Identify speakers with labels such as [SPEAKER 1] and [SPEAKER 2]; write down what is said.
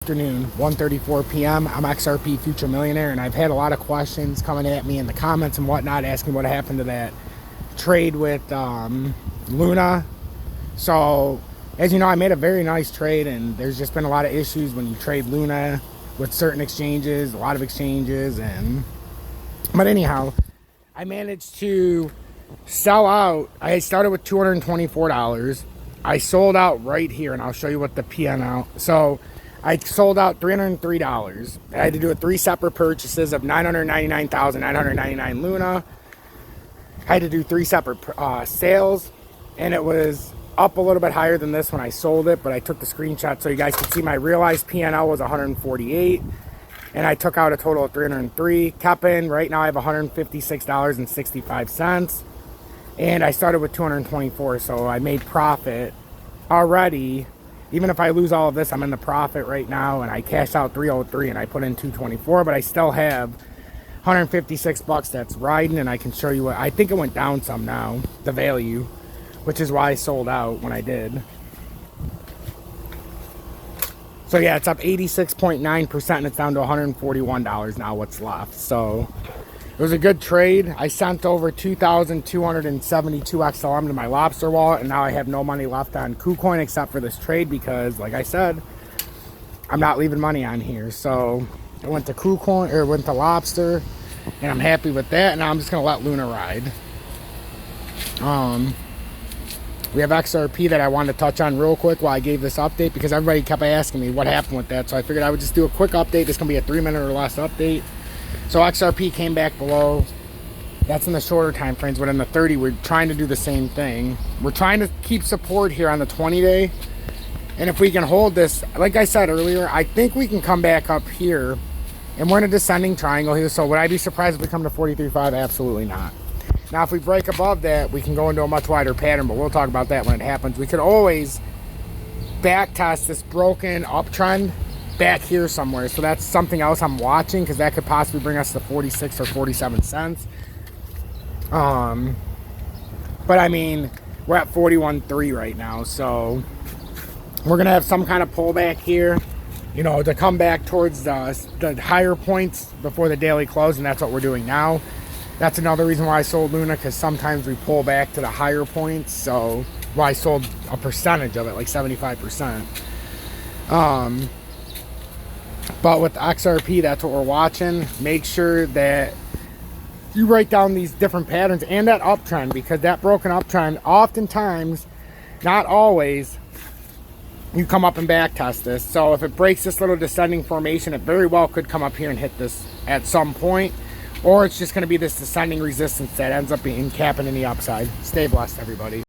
[SPEAKER 1] Afternoon, 1:34 p.m. I'm XRP Future Millionaire, and I've had a lot of questions coming at me in the comments and whatnot, asking what happened to that trade with Luna. So, as you know, I made a very nice trade, and there's just been a lot of issues when you trade Luna with certain exchanges, a lot of exchanges, but anyhow, I managed to sell out. I started with $224. I sold out right here, and I'll show you what the PN. So I sold out $303. I had to do 3 separate purchases of 999,999 Luna. I had to do 3 separate sales, and it was up a little bit higher than this when I sold it, but I took the screenshot so you guys can see my realized PNL was 148, and I took out a total of 303. Kept in, right now I have $156.65, and I started with 224, so I made profit already. Even if I lose all of this, I'm in the profit right now, and I cashed out 303 and I put in 224, but I still have 156 bucks that's riding, and I can show you what I think it went down some now, the value, which is why I sold out when I did. So yeah, it's up 86.9%, and it's down to $141 now what's left. So it was a good trade. I sent over 2,272 XLM to my Lobster wallet, and now I have no money left on KuCoin except for this trade because, like I said, I'm not leaving money on here. So I went to KuCoin, or went to Lobster, and I'm happy with that. And now I'm just gonna let Luna ride. We have XRP that I wanted to touch on real quick while I gave this update, because everybody kept asking me what happened with that. So I figured I would just do a quick update. This is gonna be a 3-minute or less update. So XRP came back below. That's in the shorter time frames, but in the 30, we're trying to do the same thing. We're trying to keep support here on the 20-day. And if we can hold this, like I said earlier, I think we can come back up here. And we're in a descending triangle here. So would I be surprised if we come to 43.5? Absolutely not. Now, if we break above that, we can go into a much wider pattern, but we'll talk about that when it happens. We could always back test this broken uptrend back here somewhere. So that's something else I'm watching, because that could possibly bring us to 46 or 47 cents. But I mean, we're at 41.3 right now, so we're gonna have some kind of pullback here, you know, to come back towards the higher points before the daily close, and that's what we're doing now. That's another reason why I sold Luna, because sometimes we pull back to the higher points. So well, I sold a percentage of it, like 75%. But with XRP, that's what we're watching. Make sure that you write down these different patterns and that uptrend, because that broken uptrend, oftentimes, not always, you come up and back test this. So if it breaks this little descending formation, it very well could come up here and hit this at some point, or it's just going to be this descending resistance that ends up being capping in the upside. Stay blessed, everybody.